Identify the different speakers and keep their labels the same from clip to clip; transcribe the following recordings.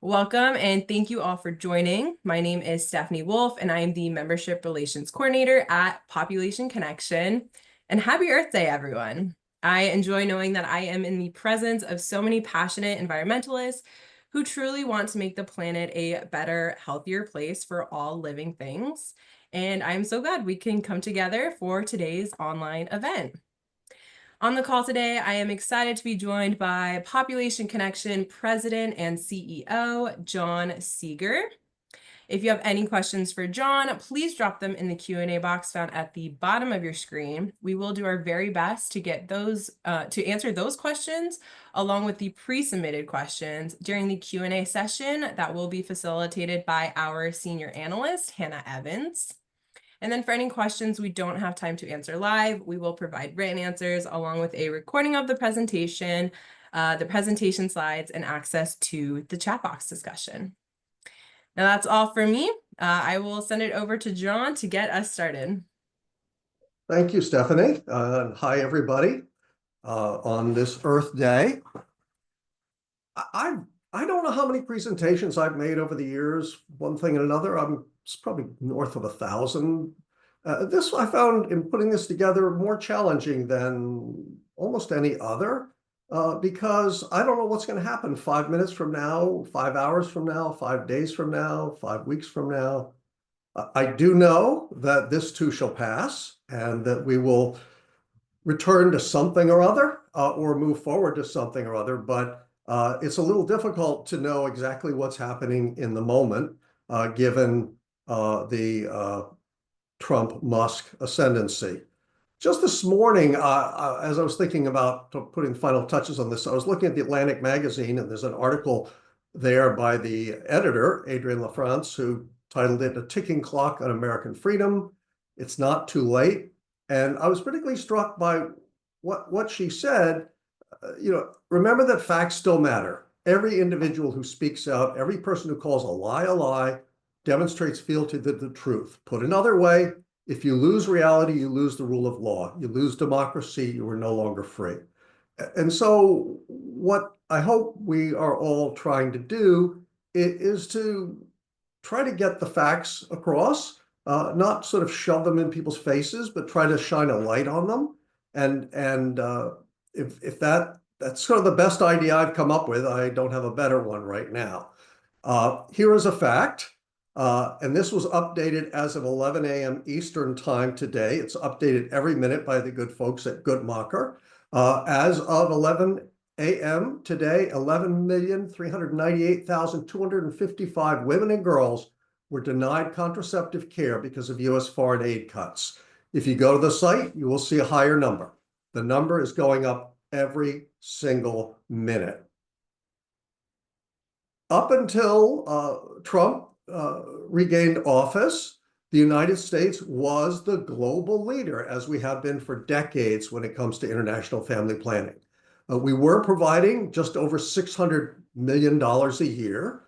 Speaker 1: Welcome and thank you all for joining. My name is Stephanie Wolf and I am the Membership Relations Coordinator at Population Connection. And happy Earth Day, everyone. I enjoy knowing that I am in the presence of so many passionate environmentalists who truly want to make the planet a better, healthier place for all living things. And I'm so glad we can come together for today's online event. On the call today, I am excited to be joined by Population Connection President and CEO, John Seager. If you have any questions for John, please drop them in the Q&A box found at the bottom of your screen. We will do our very best to get those to answer those questions along with the pre-submitted questions during the Q&A session that will be facilitated by our senior analyst, Hannah Evans. And then for any questions we don't have time to answer live, we will provide written answers along with a recording of the presentation slides, and access to the chat box discussion. Now that's all for me. I will send it over to John to get us started.
Speaker 2: Thank you, Stephanie. Hi, everybody. On this Earth Day, I don't know how many presentations I've made over the years, one thing and another. It's probably north of 1,000. This I found in putting this together more challenging than almost any other because I don't know what's going to happen 5 minutes from now, 5 hours from now, 5 days from now, 5 weeks from now. I do know that this too shall pass and that we will return to something or other or move forward to something or other, but it's a little difficult to know exactly what's happening in the moment given the Trump-Musk ascendancy. Just this morning, as I was thinking about putting final touches on this, I was looking at the Atlantic magazine, and there's an article there by the editor, Adrienne LaFrance, who titled it "A Ticking Clock on American Freedom. It's Not Too Late." And I was particularly struck by what she said. Remember that facts still matter. Every individual who speaks out, every person who calls a lie, demonstrates fealty to the truth. Put another way, if you lose reality, you lose the rule of law. You lose democracy, you are no longer free. And so what I hope we are all trying to do is to try to get the facts across, not sort of shove them in people's faces, but try to shine a light on them. And if that's sort of the best idea I've come up with, I don't have a better one right now. Here is a fact. And this was updated as of 11 a.m. Eastern time today. It's updated every minute by the good folks at Guttmacher. As of 11 a.m. today, 11,398,255 women and girls were denied contraceptive care because of U.S. foreign aid cuts. If you go to the site, you will see a higher number. The number is going up every single minute. Up until Trump regained office, the United States was the global leader, as we have been for decades when it comes to international family planning. We were providing just over $600 million a year.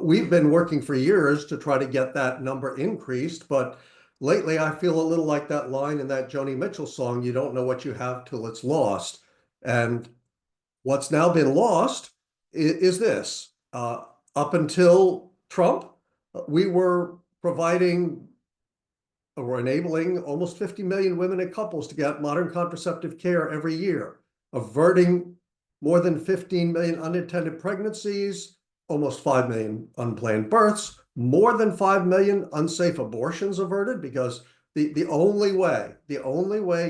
Speaker 2: We've been working for years to try to get that number increased, but lately I feel a little like that line in that Joni Mitchell song, "You don't know what you have till it's lost." And what's now been lost is this. Up until Trump, we were providing or enabling almost 50 million women and couples to get modern contraceptive care every year, averting more than 15 million unintended pregnancies, almost 5 million unplanned births, more than 5 million unsafe abortions averted, because the only way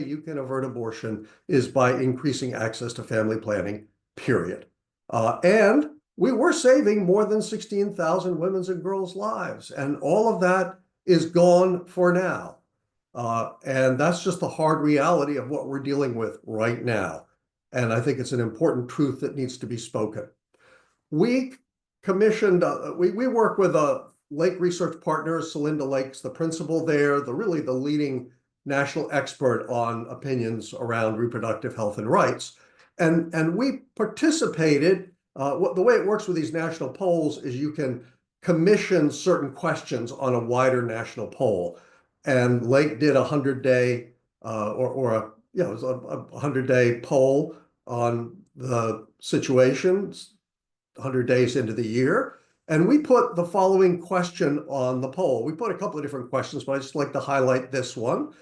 Speaker 2: you can avert abortion is by increasing access to family planning, period. And we were saving more than 16,000 women's and girls' lives, and all of that is gone for now. And that's just the hard reality of what we're dealing with right now. And I think it's an important truth that needs to be spoken. We commissioned, we work with Lake Research Partners. Celinda Lake's the principal there, really the leading national expert on opinions around reproductive health and rights. And we participated. The way it works with these national polls is you can commission certain questions on a wider national poll. And Lake did a 100-day it was a 100-day poll on the situation, 100 days into the year. And we put the following question on the poll. We put a couple of different questions, but I just like to highlight this one.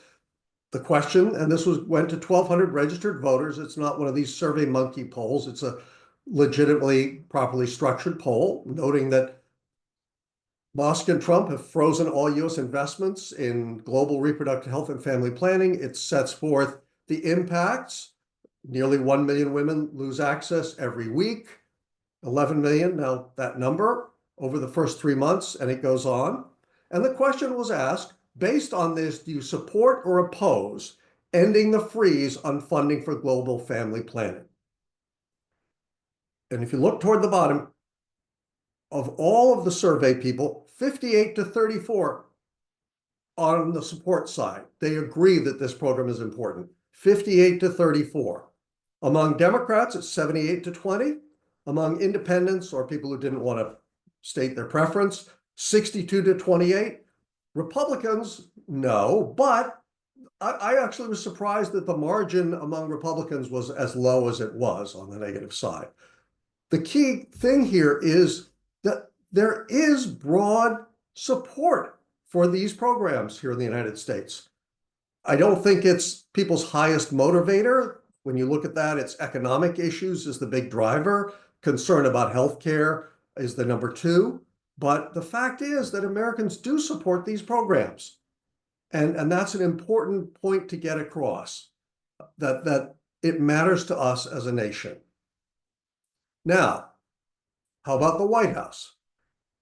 Speaker 2: The question, and this went to 1,200 registered voters. It's not one of these Survey Monkey polls. It's a legitimately properly structured poll, noting that Musk and Trump have frozen all U.S. investments in global reproductive health and family planning. It sets forth the impacts. Nearly 1 million women lose access every week. 11 million, now that number, over the first 3 months, and it goes on. And the question was asked, based on this, do you support or oppose ending the freeze on funding for global family planning? And if you look toward the bottom, of all of the survey people, 58 to 34 on the support side, they agree that this program is important. 58 to 34. Among Democrats, it's 78 to 20. Among independents or people who didn't want to state their preference, 62 to 28. Republicans, no, but I actually was surprised that the margin among Republicans was as low as it was on the negative side. The key thing here is that there is broad support for these programs here in the United States. I don't think it's people's highest motivator. When you look at that, it's economic issues is the big driver. Concern about healthcare is the number two. But the fact is that Americans do support these programs. And that's an important point to get across, that it matters to us as a nation. Now, how about the White House?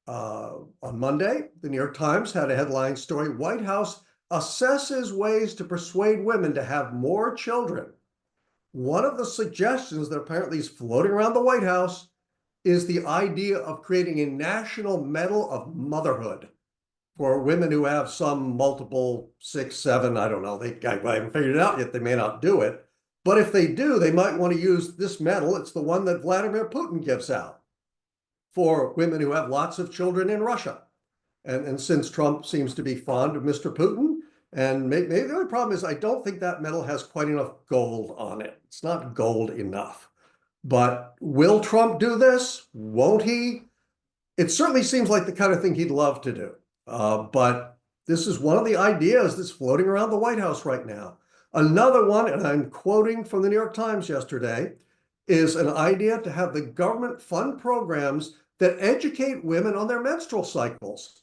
Speaker 2: On Monday, the New York Times had a headline story, White House assesses ways to persuade women to have more children. One of the suggestions that apparently is floating around the White House is the idea of creating a national medal of motherhood for women who have some multiple 6, 7, I don't know, I haven't figured it out yet, they may not do it. But if they do, they might want to use this medal. It's the one that Vladimir Putin gives out for women who have lots of children in Russia. And since Trump seems to be fond of Mr. Putin, and maybe the only problem is I don't think that medal has quite enough gold on it. It's not gold enough. But will Trump do this? Won't he? It certainly seems like the kind of thing he'd love to do. But this is one of the ideas that's floating around the White House right now. Another one, and I'm quoting from the New York Times yesterday, is an idea to have the government fund programs that educate women on their menstrual cycles,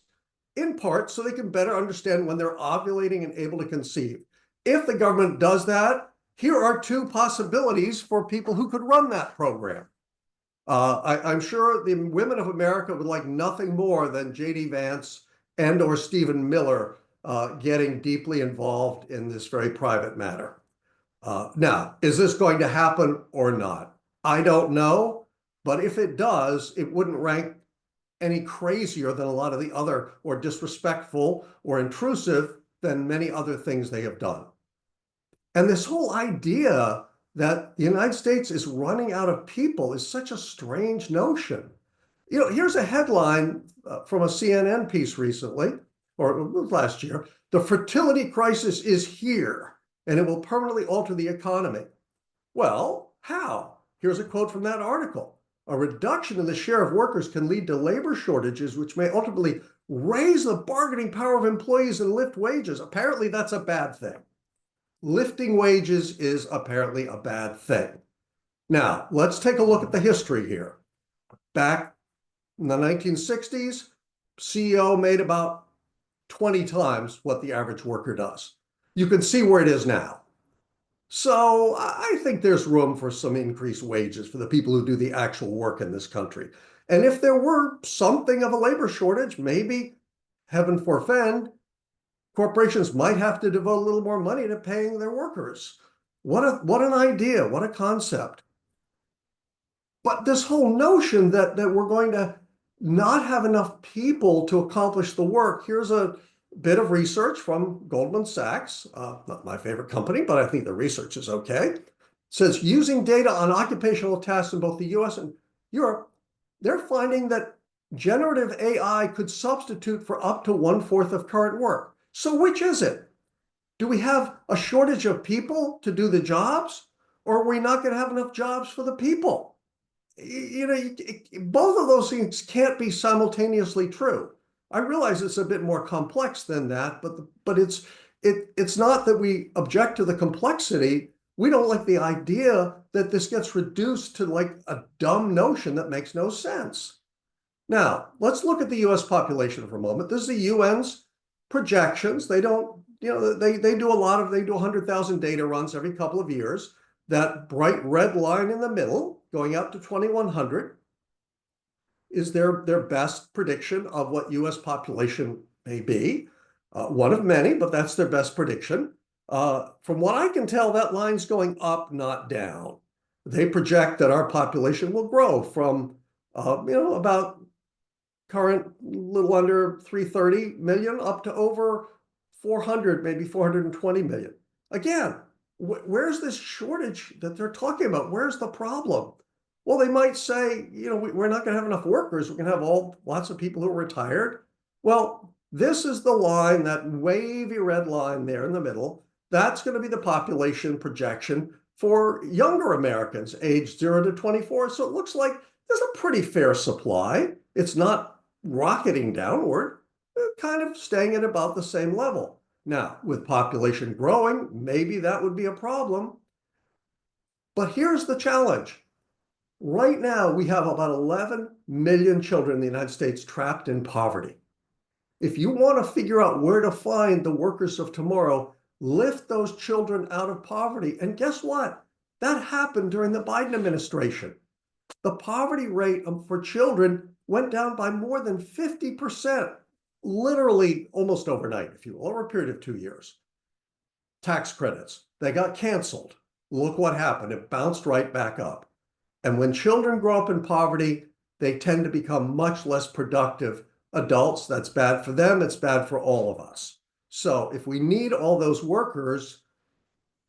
Speaker 2: in part so they can better understand when they're ovulating and able to conceive. If the government does that, here are two possibilities for people who could run that program. I'm sure the women of America would like nothing more than J.D. Vance and or Stephen Miller getting deeply involved in this very private matter. Now, is this going to happen or not? I don't know, but if it does, it wouldn't rank any crazier than a lot of the other, or disrespectful or intrusive than many other things they have done. And this whole idea that the United States is running out of people is such a strange notion. You know, here's a headline from a CNN piece recently, or last year. The fertility crisis is here, and it will permanently alter the economy. Well, how? Here's a quote from that article. A reduction in the share of workers can lead to labor shortages, which may ultimately raise the bargaining power of employees and lift wages. Apparently, that's a bad thing. Lifting wages is apparently a bad thing. Now, let's take a look at the history here. Back in the 1960s, CEO made about 20 times what the average worker does. You can see where it is now. So I think there's room for some increased wages for the people who do the actual work in this country. And if there were something of a labor shortage, maybe, heaven forfend, corporations might have to devote a little more money to paying their workers. What an idea, what a concept. But this whole notion that we're going to not have enough people to accomplish the work, here's a bit of research from Goldman Sachs, not my favorite company, but I think the research is okay. It says using data on occupational tasks in both the US and Europe, they're finding that generative AI could substitute for up to 1/4 of current work. So which is it? Do we have a shortage of people to do the jobs, or are we not going to have enough jobs for the people? both of those things can't be simultaneously true. I realize it's a bit more complex than that, but it's not that we object to the complexity. We don't like the idea that this gets reduced to like a dumb notion that makes no sense. Now, let's look at the US population for a moment. This is the UN's projections. They don't, they do 100,000 data runs every couple of years. That bright red line in the middle, going out to 2100, is their best prediction of what US population may be. One of many, but that's their best prediction. From what I can tell, that line's going up, not down. They project that our population will grow from, about current little under 330 million up to over 400, maybe 420 million. Again, where's this shortage that they're talking about? Where's the problem? Well, they might say, we're not going to have enough workers. We're going to have lots of people who are retired. Well, this is the line, that wavy red line there in the middle. That's going to be the population projection for younger Americans aged 0 to 24. So it looks like there's a pretty fair supply. It's not rocketing downward, kind of staying at about the same level. Now, with population growing, maybe that would be a problem. But here's the challenge. Right now, we have about 11 million children in the United States trapped in poverty. If you want to figure out where to find the workers of tomorrow, lift those children out of poverty. And guess what? That happened during the Biden administration. The poverty rate for children went down by more than 50%, literally almost overnight, if you will, over a period of 2 years. Tax credits, they got canceled. Look what happened. It bounced right back up. And when children grow up in poverty, they tend to become much less productive adults. That's bad for them. It's bad for all of us. So if we need all those workers,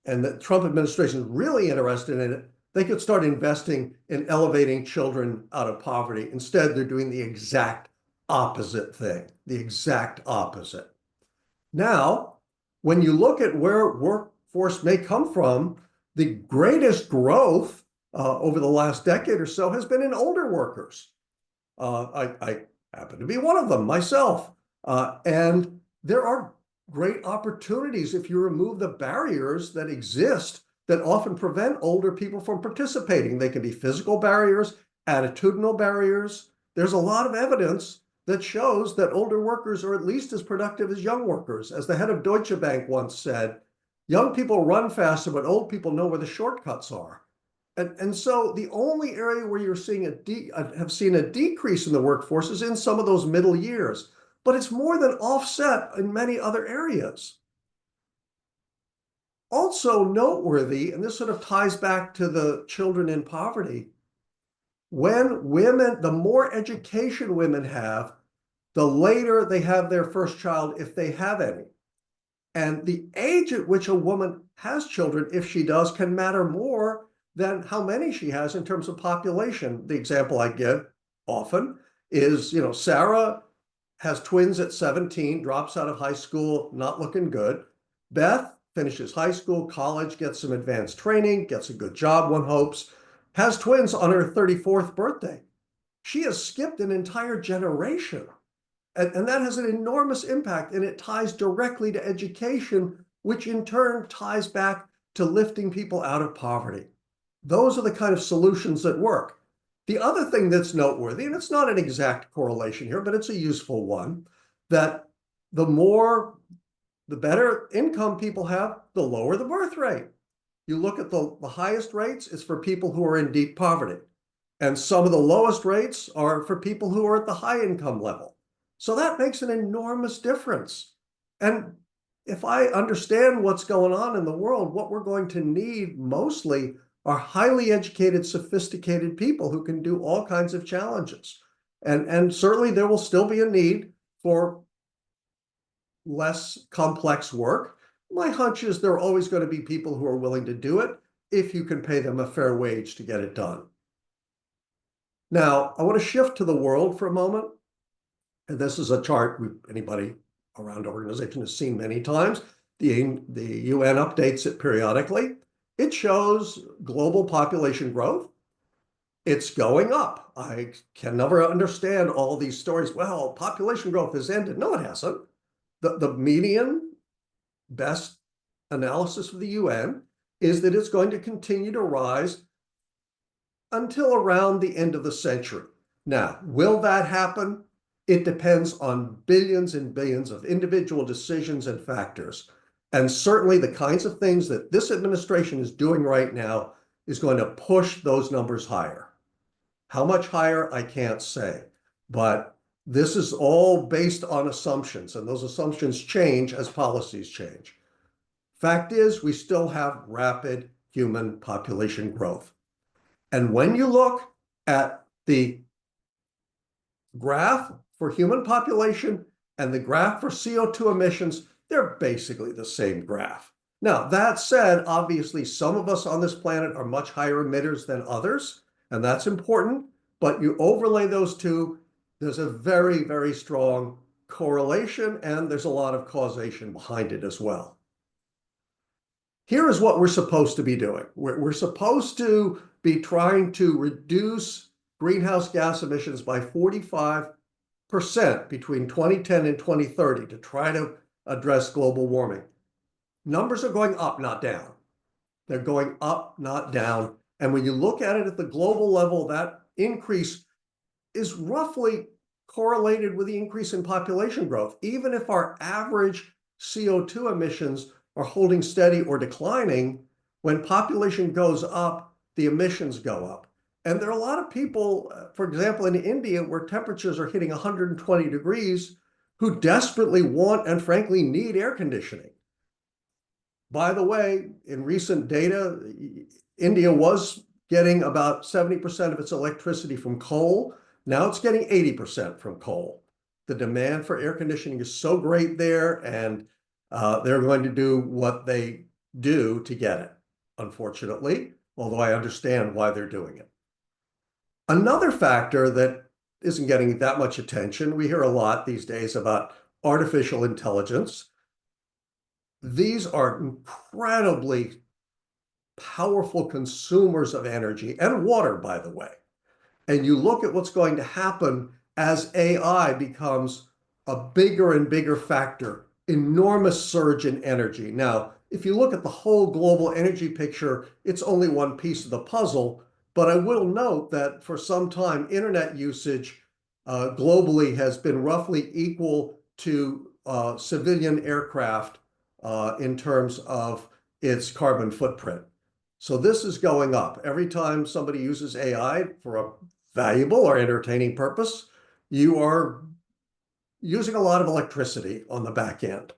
Speaker 2: and the Trump administration is really interested in it, they could start investing in elevating children out of poverty. Instead, they're doing the exact opposite thing, the exact opposite. Now, when you look at where workforce may come from, the greatest growth over the last decade or so has been in older workers. I happen to be one of them myself. And there are great opportunities if you remove the barriers that exist that often prevent older people from participating. They can be physical barriers, attitudinal barriers. There's a lot of evidence that shows that older workers are at least as productive as young workers. As the head of Deutsche Bank once said, young people run faster, but old people know where the shortcuts are. And so the only area where you're seeing have seen a decrease in the workforce is in some of those middle years, but it's more than offset in many other areas. Also noteworthy, and this sort of ties back to the children in poverty, the more education women have, the later they have their first child, if they have any. And the age at which a woman has children, if she does, can matter more than how many she has in terms of population. The example I give often is, Sarah has twins at 17, drops out of high school, not looking good. Beth finishes high school, college, gets some advanced training, gets a good job, one hopes, has twins on her 34th birthday. She has skipped an entire generation. And that has an enormous impact, and it ties directly to education, which in turn ties back to lifting people out of poverty. Those are the kind of solutions that work. The other thing that's noteworthy, and it's not an exact correlation here, but it's a useful one, that the better income people have, the lower the birth rate. You look at the highest rates, it's for people who are in deep poverty. And some of the lowest rates are for people who are at the high income level. So that makes an enormous difference. And if I understand what's going on in the world, what we're going to need mostly are highly educated, sophisticated people who can do all kinds of challenges. And certainly there will still be a need for less complex work. My hunch is there are always going to be people who are willing to do it if you can pay them a fair wage to get it done. Now, I want to shift to the world for a moment. And this is a chart anybody around organization has seen many times. The UN updates it periodically. It shows global population growth. It's going up. I can never understand all these stories. Well, population growth has ended. No, it hasn't. The median best analysis of the UN is that it's going to continue to rise until around the end of the century. Now, will that happen? It depends on billions and billions of individual decisions and factors. And certainly the kinds of things that this administration is doing right now is going to push those numbers higher. How much higher, I can't say. But this is all based on assumptions, and those assumptions change as policies change. Fact is, we still have rapid human population growth. And when you look at the graph for human population and the graph for CO2 emissions, they're basically the same graph. Now, that said, obviously, some of us on this planet are much higher emitters than others, and that's important. But you overlay those two, there's a very, very strong correlation, and there's a lot of causation behind it as well. Here is what we're supposed to be doing. We're supposed to be trying to reduce greenhouse gas emissions by 45% between 2010 and 2030 to try to address global warming. Numbers are going up, not down. They're going up, not down. And when you look at it at the global level, that increase is roughly correlated with the increase in population growth. Even if our average CO2 emissions are holding steady or declining, when population goes up, the emissions go up. And there are a lot of people, for example, in India, where temperatures are hitting 120 degrees, who desperately want and frankly need air conditioning. By the way, in recent data, India was getting about 70% of its electricity from coal. Now it's getting 80% from coal. The demand for air conditioning is so great there, and they're going to do what they do to get it, unfortunately, although I understand why they're doing it. Another factor that isn't getting that much attention, we hear a lot these days about artificial intelligence. These are incredibly powerful consumers of energy and water, by the way. And you look at what's going to happen as AI becomes a bigger and bigger factor, enormous surge in energy. Now, if you look at the whole global energy picture, it's only one piece of the puzzle. But I will note that for some time, internet usage globally has been roughly equal to civilian aircraft in terms of its carbon footprint. So this is going up. Every time somebody uses AI for a valuable or entertaining purpose, you are using a lot of electricity on the back end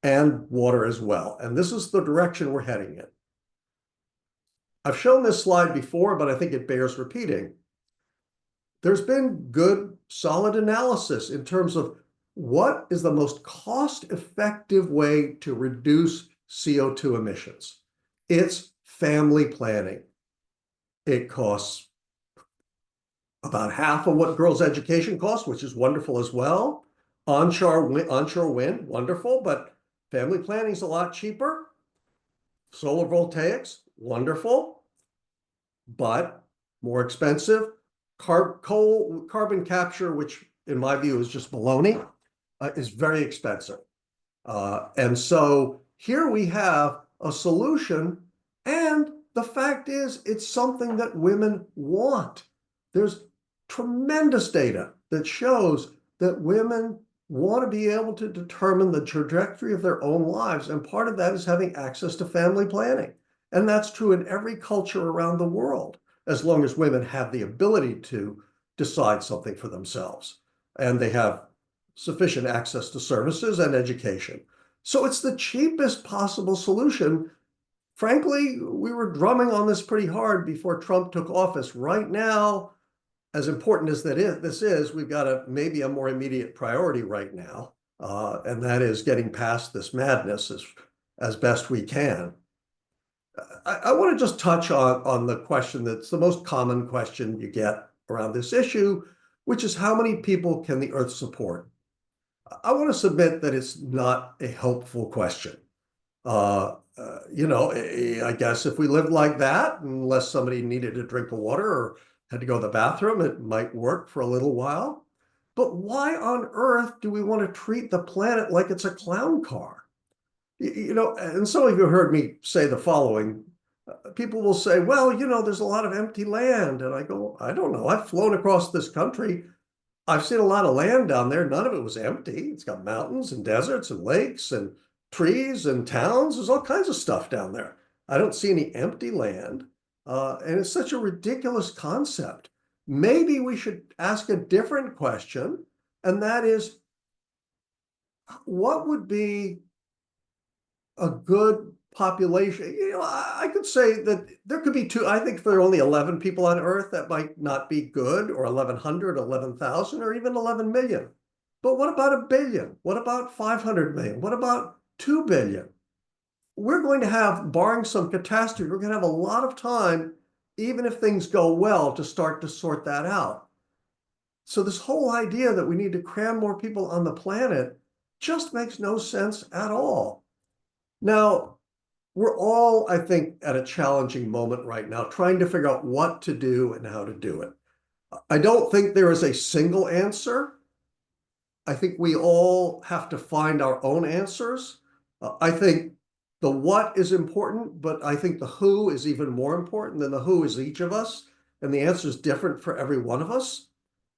Speaker 2: and water as well. And this is the direction we're heading in. I've shown this slide before, but I think it bears repeating. There's been good, solid analysis in terms of what is the most cost-effective way to reduce CO2 emissions. It's family planning. It costs about half of what girls' education costs, which is wonderful as well. Onshore wind, wonderful, but family planning is a lot cheaper. Solar voltaics, wonderful, but more expensive. Carbon capture, which in my view is just baloney, is very expensive. And so here we have a solution, and the fact is it's something that women want. There's tremendous data that shows that women want to be able to determine the trajectory of their own lives, and part of that is having access to family planning. And that's true in every culture around the world, as long as women have the ability to decide something for themselves and they have sufficient access to services and education. So it's the cheapest possible solution. Frankly, we were drumming on this pretty hard before Trump took office. Right now, as important as this is, we've got maybe a more immediate priority right now, and that is getting past this madness as best we can. I want to just touch on the question that's the most common question you get around this issue, which is how many people can the Earth support? I want to submit that it's not a helpful question. I guess if we lived like that, unless somebody needed a drink of water or had to go to the bathroom, it might work for a little while. But why on earth do we want to treat the planet like it's a clown car? And some of you heard me say the following. People will say, well, there's a lot of empty land. And I go, I don't know. I've flown across this country. I've seen a lot of land down there. None of it was empty. It's got mountains and deserts and lakes and trees and towns. There's all kinds of stuff down there. I don't see any empty land. And it's such a ridiculous concept. Maybe we should ask a different question, and that is, what would be a good population? I could say that there could be two. I think if there are only 11 people on Earth, that might not be good, or 1,100, 11,000, or even 11 million. But what about a billion? What about 500 million? What about 2 billion? We're going to have, barring some catastrophe, we're going to have a lot of time, even if things go well, to start to sort that out. So this whole idea that we need to cram more people on the planet just makes no sense at all. Now, we're all, I think, at a challenging moment right now, trying to figure out what to do and how to do it. I don't think there is a single answer. I think we all have to find our own answers. I think the what is important, but I think the who is even more important than the who is each of us. And the answer is different for every one of us.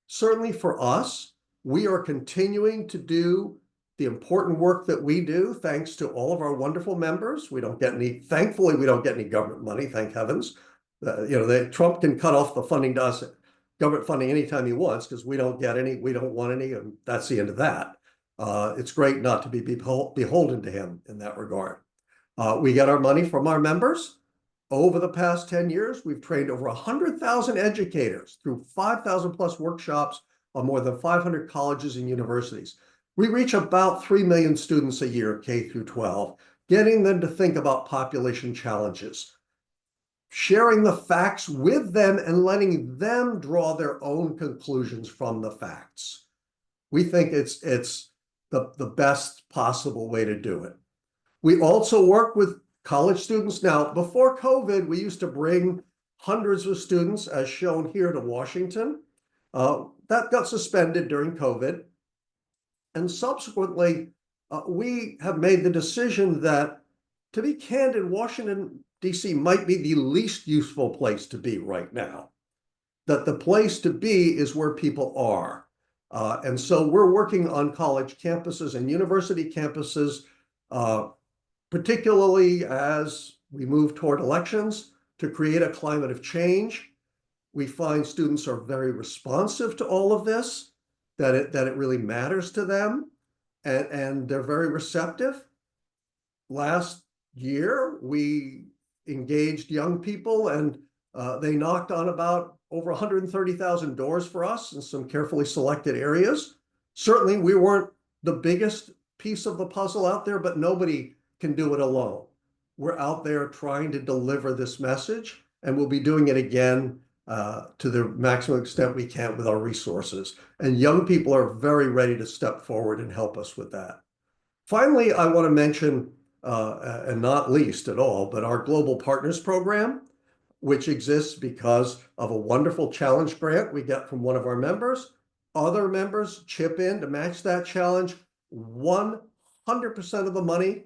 Speaker 2: Certainly for us, we are continuing to do the important work that we do, thanks to all of our wonderful members. Thankfully, we don't get any government money, thank heavens. Trump can cut off the funding to us, government funding, anytime he wants, because we don't get any, we don't want any, and that's the end of that. It's great not to be beholden to him in that regard. We get our money from our members. Over the past 10 years, we've trained over 100,000 educators through 5,000 plus workshops on more than 500 colleges and universities. We reach about 3 million students a year, K through 12, getting them to think about population challenges, sharing the facts with them and letting them draw their own conclusions from the facts. We think it's the best possible way to do it. We also work with college students. Now, before COVID, we used to bring hundreds of students, as shown here, to Washington. That got suspended during COVID. And subsequently, we have made the decision that, to be candid, Washington, D.C. might be the least useful place to be right now. That the place to be is where people are. And so we're working on college campuses and university campuses, particularly as we move toward elections, to create a climate of change. We find students are very responsive to all of this, that it really matters to them, and they're very receptive. Last year, we engaged young people, and they knocked on about over 130,000 doors for us in some carefully selected areas. Certainly, we weren't the biggest piece of the puzzle out there, but nobody can do it alone. We're out there trying to deliver this message, and we'll be doing it again to the maximum extent we can with our resources. And young people are very ready to step forward and help us with that. Finally, I want to mention, and not least at all, but our Global Partners Program, which exists because of a wonderful challenge grant we get from one of our members. Other members chip in to match that challenge. 100% of the money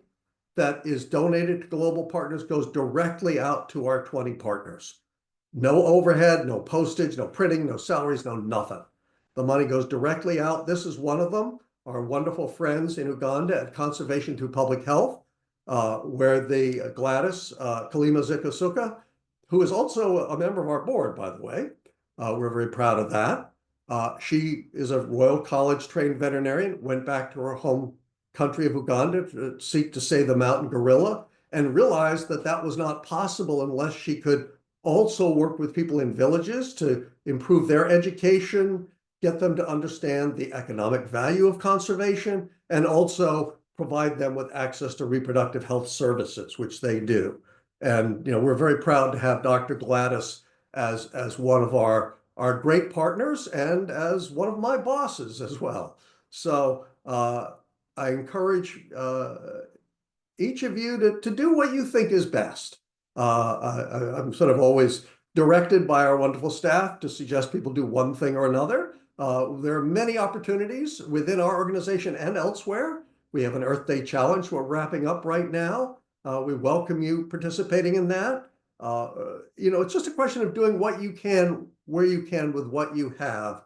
Speaker 2: that is donated to Global Partners goes directly out to our 20 partners. No overhead, no postage, no printing, no salaries, no nothing. The money goes directly out. This is one of them, our wonderful friends in Uganda at Conservation Through Public Health, where the Gladys Kalima Zikasuka, who is also a member of our board, by the way. We're very proud of that. She is a Royal College trained veterinarian, went back to her home country of Uganda to seek to save the mountain gorilla, and realized that that was not possible unless she could also work with people in villages to improve their education, get them to understand the economic value of conservation, and also provide them with access to reproductive health services, which they do. And we're very proud to have Dr. Gladys as one of our great partners and as one of my bosses as well. So I encourage each of you to do what you think is best. I'm sort of always directed by our wonderful staff to suggest people do one thing or another. There are many opportunities within our organization and elsewhere. We have an Earth Day challenge we're wrapping up right now. We welcome you participating in that. It's just a question of doing what you can, where you can, with what you have.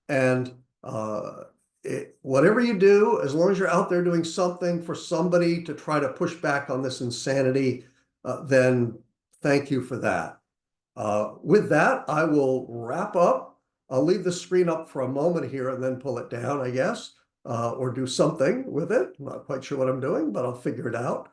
Speaker 2: And whatever you do, as long as you're out there doing something for somebody to try to push back on this insanity, then thank you for that. With that, I will wrap up. I'll leave the screen up for a moment here and then pull it down, I guess, or do something with it. I'm not quite sure what I'm doing, but I'll figure it out.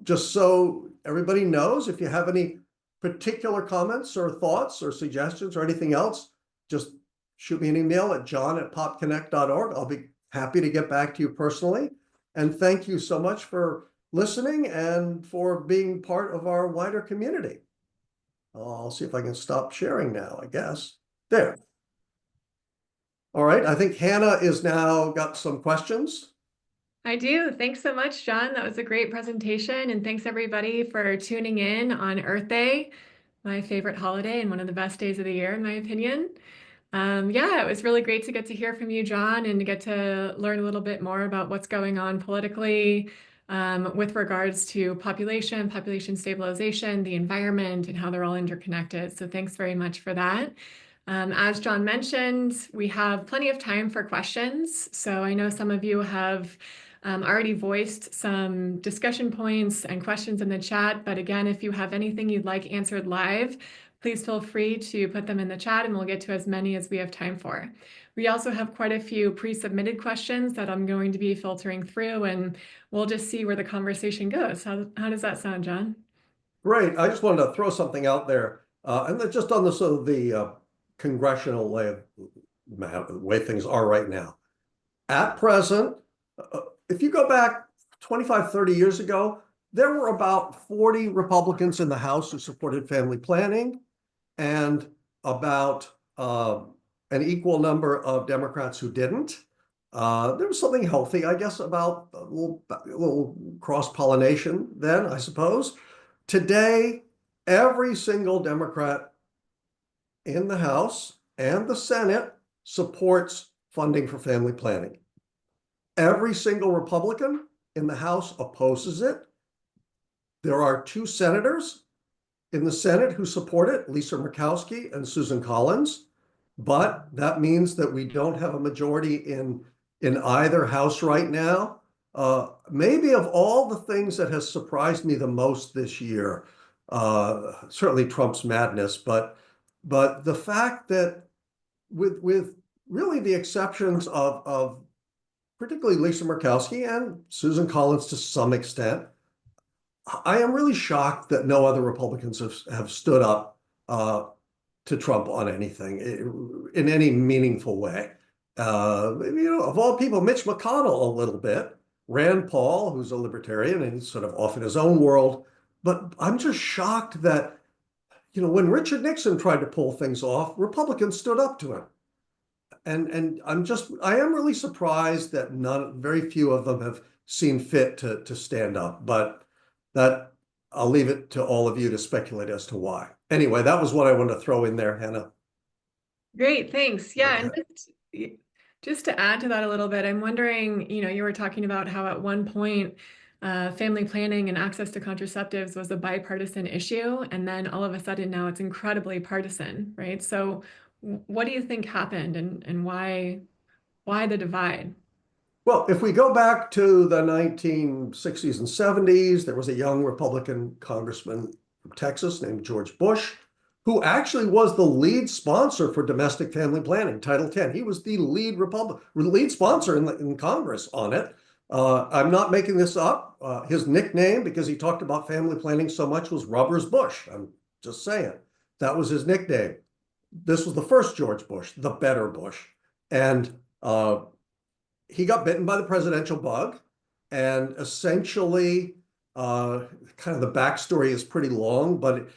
Speaker 2: Just so everybody knows, if you have any particular comments or thoughts or suggestions or anything else, just shoot me an email at john@popconnect.org. I'll be happy to get back to you personally. And thank you so much for listening and for being part of our wider community. I'll see if I can stop sharing now, I guess. There. All right, I think Hannah is now got some questions.
Speaker 3: I do. Thanks so much, John. That was a great presentation. And thanks everybody for tuning in on Earth Day, my favorite holiday and one of the best days of the year, in my opinion. Yeah, it was really great to get to hear from you, John, and to get to learn a little bit more about what's going on politically with regards to population stabilization, the environment, and how they're all interconnected. So thanks very much for that. As John mentioned, we have plenty of time for questions. So I know some of you have already voiced some discussion points and questions in the chat. But again, if you have anything you'd like answered live, please feel free to put them in the chat and we'll get to as many as we have time for. We also have quite a few pre-submitted questions that I'm going to be filtering through, and we'll just see where the conversation goes. How does that sound, John?
Speaker 2: Great. I just wanted to throw something out there. And then just on the sort of the congressional way things are right now. At present, if you go back 25, 30 years ago, there were about 40 Republicans in the House who supported family planning and about an equal number of Democrats who didn't. There was something healthy, I guess, about a little cross-pollination then, I suppose. Today, every single Democrat in the House and the Senate supports funding for family planning. Every single Republican in the House opposes it. There are 2 senators in the Senate who support it, Lisa Murkowski and Susan Collins, but that means that we don't have a majority in either House right now. Maybe of all the things that has surprised me the most this year, certainly Trump's madness, but the fact that with really the exceptions of particularly Lisa Murkowski and Susan Collins to some extent, I am really shocked that no other Republicans have stood up to Trump on anything in any meaningful way. Of all people, Mitch McConnell a little bit, Rand Paul, who's a libertarian and he's sort of off in his own world. But I'm just shocked that, when Richard Nixon tried to pull things off, Republicans stood up to him. And I am really surprised that very few of them have seen fit to stand up. But that I'll leave it to all of you to speculate as to why. Anyway, that was what I wanted to throw in there, Hannah.
Speaker 3: Great, thanks. Yeah, and just to add to that a little bit, I'm wondering, you were talking about how at one point family planning and access to contraceptives was a bipartisan issue, and then all of a sudden now it's incredibly partisan, right? So what do you think happened and why the divide?
Speaker 2: Well, if we go back to the 1960s and 70s, there was a young Republican congressman from Texas named George Bush, who actually was the lead sponsor for domestic family planning, Title X. He was the lead sponsor in Congress on it. I'm not making this up. His nickname, because he talked about family planning so much, was Rubbers Bush. I'm just saying. That was his nickname. This was the first George Bush, the better Bush. And he got bitten by the presidential bug, and essentially, kind of the backstory is pretty long, but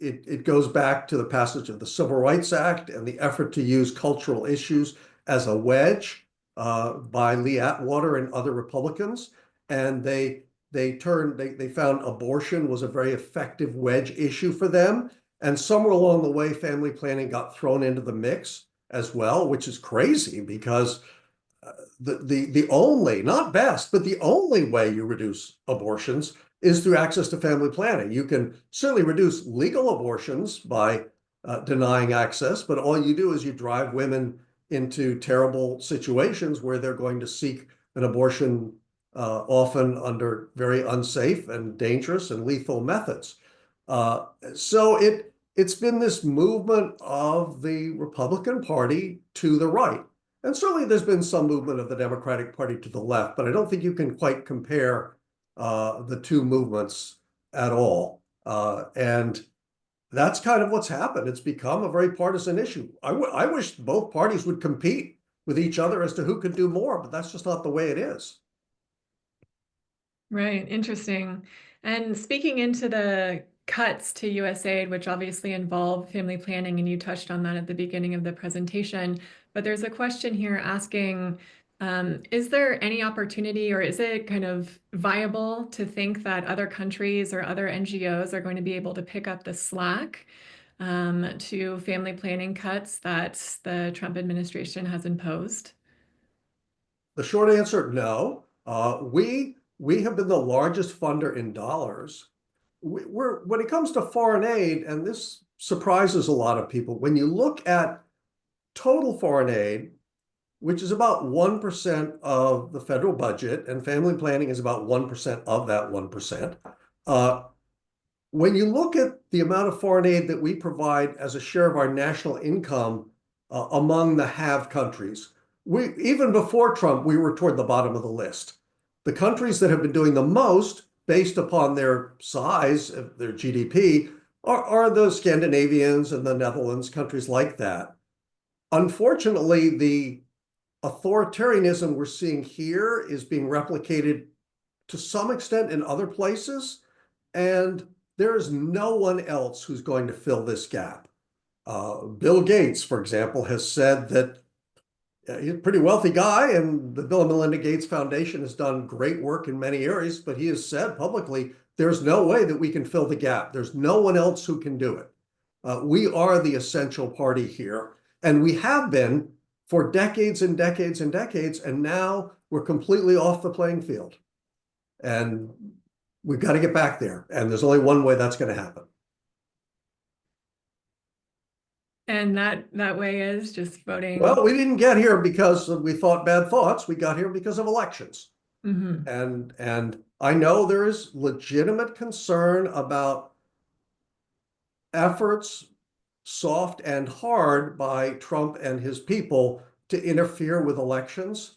Speaker 2: it goes back to the passage of the Civil Rights Act and the effort to use cultural issues as a wedge by Lee Atwater and other Republicans, and they found abortion was a very effective wedge issue for them, And somewhere along the way, family planning got thrown into the mix as well, which is crazy because the only, not best, but the only way you reduce abortions is through access to family planning. You can certainly reduce legal abortions by denying access, but all you do is you drive women into terrible situations where they're going to seek an abortion, often under very unsafe and dangerous and lethal methods. Uh, so it's been this movement of the Republican Party to the right. And certainly there's been some movement of the Democratic Party to the left, but I don't think you can quite compare the two movements at all. And that's kind of what's happened. It's become a very partisan issue. I wish both parties would compete with each other as to who could do more, but that's just not the way it is.
Speaker 3: Right, interesting. And speaking into the cuts to USAID, which obviously involve family planning, and you touched on that at the beginning of the presentation, but there's a question here asking, is there any opportunity or is it kind of viable to think that other countries or other NGOs are going to be able to pick up the slack to family planning cuts that the Trump administration has imposed?
Speaker 2: The short answer, no. We have been the largest funder in dollars. When it comes to foreign aid, and this surprises a lot of people, when you look at total foreign aid, which is about 1% of the federal budget, and family planning is about 1% of that 1%. When you look at the amount of foreign aid that we provide as a share of our national income among the have countries, even before Trump, we were toward the bottom of the list. The countries that have been doing the most, based upon their size, their GDP, are the Scandinavians and the Netherlands, countries like that. Unfortunately, the authoritarianism we're seeing here is being replicated to some extent in other places, and there is no one else who's going to fill this gap. Bill Gates, for example, has said that he's a pretty wealthy guy, and the Bill and Melinda Gates Foundation has done great work in many areas, but he has said publicly, there's no way that we can fill the gap. There's no one else who can do it. We are the essential party here, and we have been for decades and decades and decades, and now we're completely off the playing field. And we've got to get back there, and there's only one way that's going to happen.
Speaker 3: And that way is just voting.
Speaker 2: Well, we didn't get here because we thought bad thoughts. We got here because of elections.
Speaker 3: Mm-hmm.
Speaker 2: And I know there is legitimate concern about efforts, soft and hard, by Trump and his people to interfere with elections.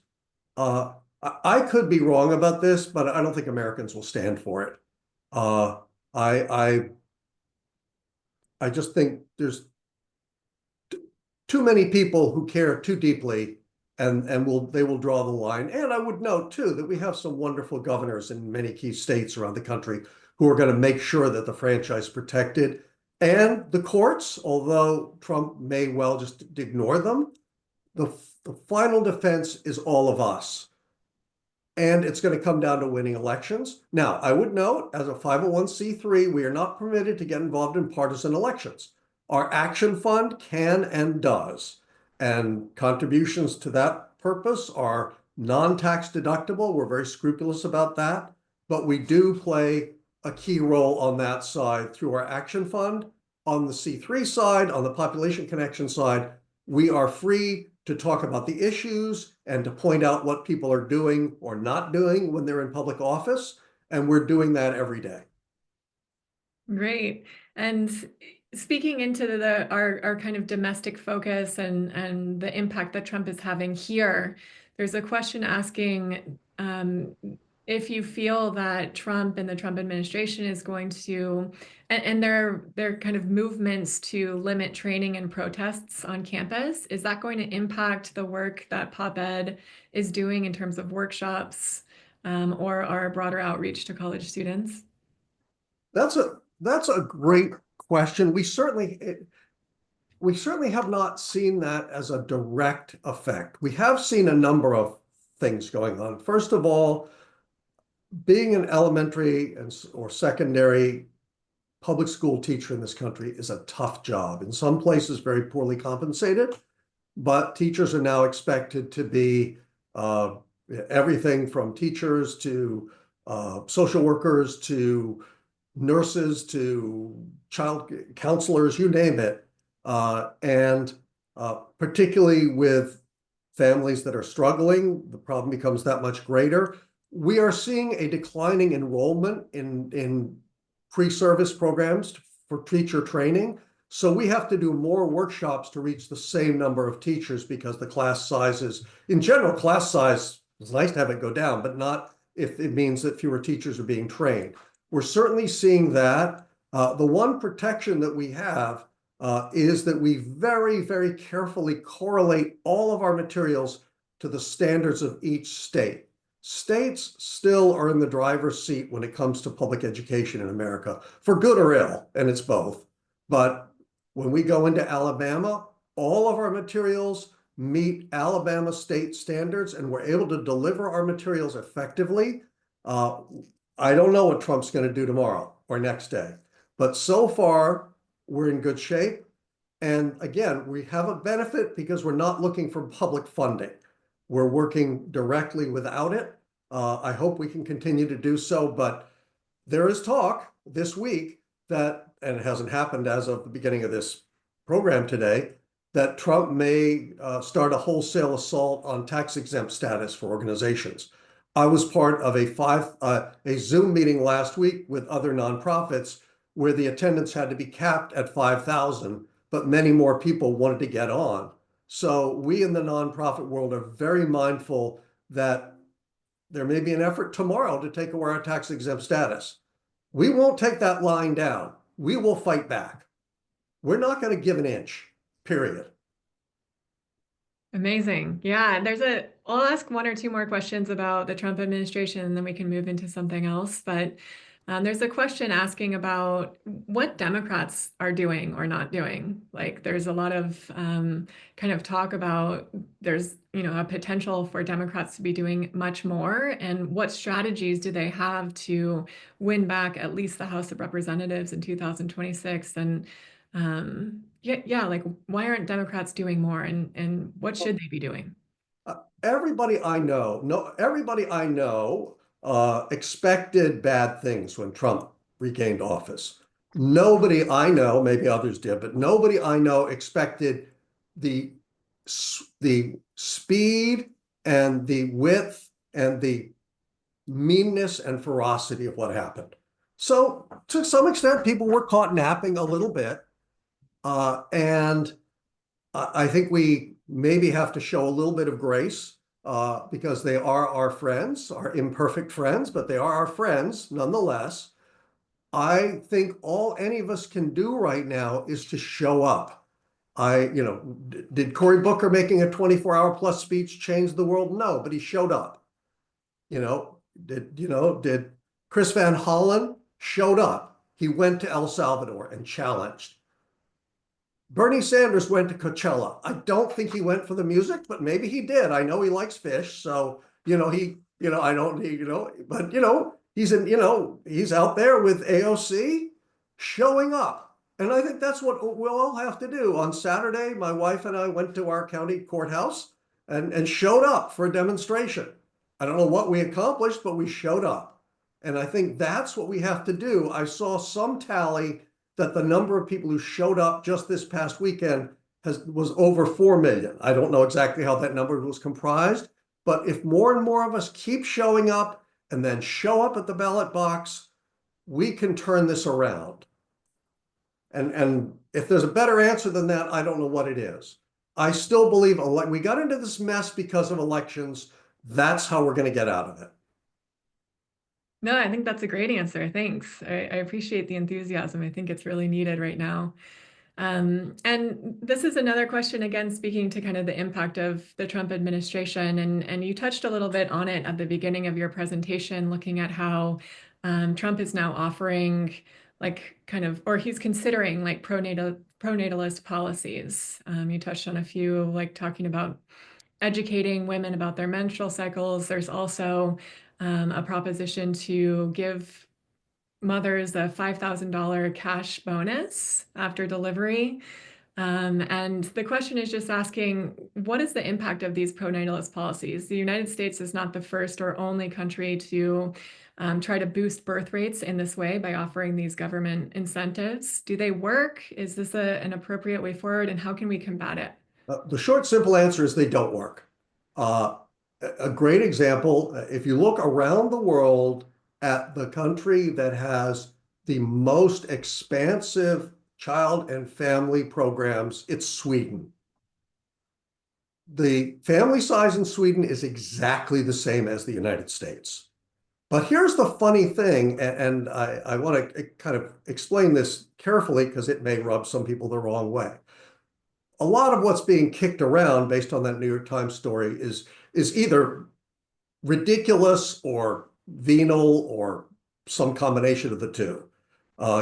Speaker 2: I could be wrong about this, but I don't think Americans will stand for it. I just think there's too many people who care too deeply, and they will draw the line. And I would note too that we have some wonderful governors in many key states around the country who are going to make sure that the franchise is protected. And the courts, although Trump may well just ignore them, the final defense is all of us. And it's going to come down to winning elections. Now, I would note, as a 501c3, we are not permitted to get involved in partisan elections. Our action fund can and does. And contributions to that purpose are non-tax deductible. We're very scrupulous about that. But we do play a key role on that side through our action fund. On the C3 side, on the population connection side, we are free to talk about the issues and to point out what people are doing or not doing when they're in public office. And we're doing that every day.
Speaker 3: Great. And speaking into our kind of domestic focus and the impact that Trump is having here, there's a question asking if you feel that Trump and the Trump administration is going to, and their kind of movements to limit training and protests on campus, is that going to impact the work that Pop Ed is doing in terms of workshops or our broader outreach to college students?
Speaker 2: That's a great question. We certainly have not seen that as a direct effect. We have seen a number of things going on. First of all, being an elementary or secondary public school teacher in this country is a tough job. In some places, very poorly compensated, but teachers are now expected to be uh, everything from teachers to social workers to nurses to child counselors, you name it. And particularly with families that are struggling, the problem becomes that much greater. We are seeing a declining enrollment in pre-service programs for teacher training. So we have to do more workshops to reach the same number of teachers because the class sizes, in general, class size, it's nice to have it go down, but not if it means that fewer teachers are being trained. We're certainly seeing that. The one protection that we have is that we very, very carefully correlate all of our materials to the standards of each state. States still are in the driver's seat when it comes to public education in America, for good or ill, and it's both. But when we go into Alabama, all of our materials meet Alabama state standards, and we're able to deliver our materials effectively. I don't know what Trump's going to do tomorrow or next day, but so far we're in good shape. And again, we have a benefit because we're not looking for public funding. We're working directly without it. I hope we can continue to do so, but there is talk this week that, and it hasn't happened as of the beginning of this program today, that Trump may start a wholesale assault on tax-exempt status for organizations. I was part of a Zoom meeting last week with other nonprofits where the attendance had to be capped at 5,000, but many more people wanted to get on. So we in the nonprofit world are very mindful that there may be an effort tomorrow to take away our tax-exempt status. We won't take that line down. We will fight back. We're not going to give an inch, period.
Speaker 3: Amazing. Yeah, I'll ask one or two more questions about the Trump administration and then we can move into something else. But there's a question asking about what Democrats are doing or not doing. Like there's a lot of kind of talk about there's, a potential for Democrats to be doing much more. And what strategies do they have to win back at least the House of Representatives in 2026? And yeah, like why aren't Democrats doing more and what should they be doing?
Speaker 2: Everybody I know expected bad things when Trump regained office. Nobody I know, maybe others did, but nobody I know expected the the speed and the width and the meanness and ferocity of what happened. So to some extent, people were caught napping a little bit. And I think we maybe have to show a little bit of grace because they are our friends, our imperfect friends, but they are our friends nonetheless. I think all any of us can do right now is to show up. Did Cory Booker making a 24-hour plus speech change the world? No, but he showed up. Did Chris Van Hollen showed up? He went to El Salvador and challenged. Bernie Sanders went to Coachella. I don't think he went for the music, but maybe he did. I know he likes fish, so I don't, but he's out there with AOC showing up. And I think that's what we'll all have to do. On Saturday, my wife and I went to our county courthouse and showed up for a demonstration. I don't know what we accomplished, but we showed up. And I think that's what we have to do. I saw some tally that the number of people who showed up just this past weekend was over 4 million. I don't know exactly how that number was comprised, but if more and more of us keep showing up and then show up at the ballot box, we can turn this around. And if there's a better answer than that, I don't know what it is. I still believe we got into this mess because of elections. That's how we're going to get out of it.
Speaker 3: No, I think that's a great answer. Thanks. I appreciate the enthusiasm. I think it's really needed right now. And this is another question, again, speaking to kind of the impact of the Trump administration. And you touched a little bit on it at the beginning of your presentation, looking at how Trump is now offering or he's considering like pronatalist policies. You touched on a few, like talking about educating women about their menstrual cycles. There's also a proposition to give mothers a $5,000 cash bonus after delivery. And the question is just asking, what is the impact of these pro-natalist policies? The United States is not the first or only country to try to boost birth rates in this way by offering these government incentives. Do they work? Is this an appropriate way forward? And how can we combat it?
Speaker 2: The short, simple answer is they don't work. Uh, a great example, if you look around the world at the country that has the most expansive child and family programs, it's Sweden. The family size in Sweden is exactly the same as the United States. But here's the funny thing, and I want to kind of explain this carefully because it may rub some people the wrong way. A lot of what's being kicked around based on that New York Times story is either ridiculous or venal or some combination of the two.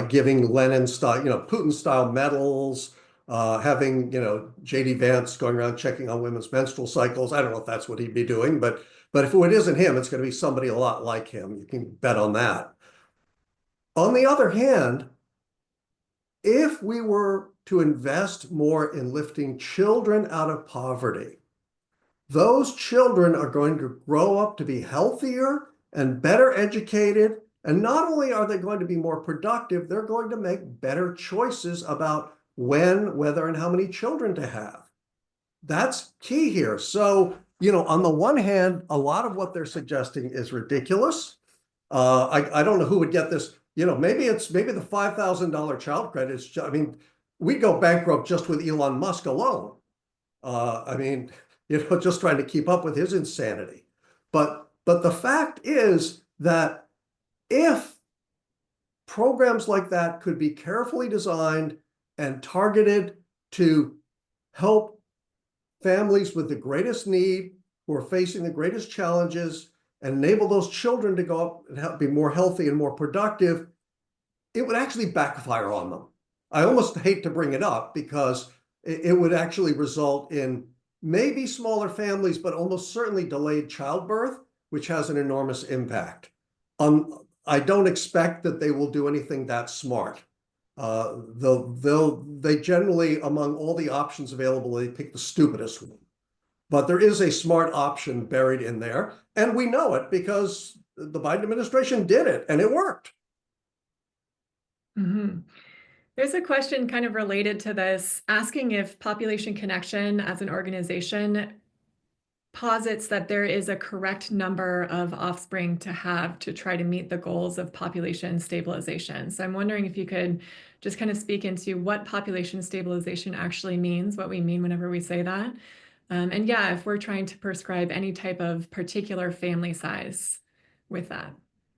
Speaker 2: Giving Lenin style, Putin style medals, having, JD Vance going around checking on women's menstrual cycles. I don't know if that's what he'd be doing, but if it isn't him, it's going to be somebody a lot like him. You can bet on that. On the other hand, if we were to invest more in lifting children out of poverty, those children are going to grow up to be healthier and better educated. And not only are they going to be more productive, they're going to make better choices about when, whether, and how many children to have. That's key here. So, on the one hand, a lot of what they're suggesting is ridiculous. I don't know who would get this. Maybe the $5,000 child credit is, we'd go bankrupt just with Elon Musk alone. Just trying to keep up with his insanity. But the fact is that if programs like that could be carefully designed and targeted to help families with the greatest need, who are facing the greatest challenges, and enable those children to go up and be more healthy and more productive, it would actually backfire on them. I almost hate to bring it up because it would actually result in maybe smaller families, but almost certainly delayed childbirth, which has an enormous impact. I don't expect that they will do anything that smart. They generally, among all the options available, they pick the stupidest one. But there is a smart option buried in there, and we know it because the Biden administration did it, and it worked.
Speaker 3: Mm-hmm. There's a question kind of related to this, asking if Population Connection as an organization posits that there is a correct number of offspring to have to try to meet the goals of population stabilization. So I'm wondering if you could just kind of speak into what population stabilization actually means, what we mean whenever we say that. And yeah, if we're trying to prescribe any type of particular family size with that.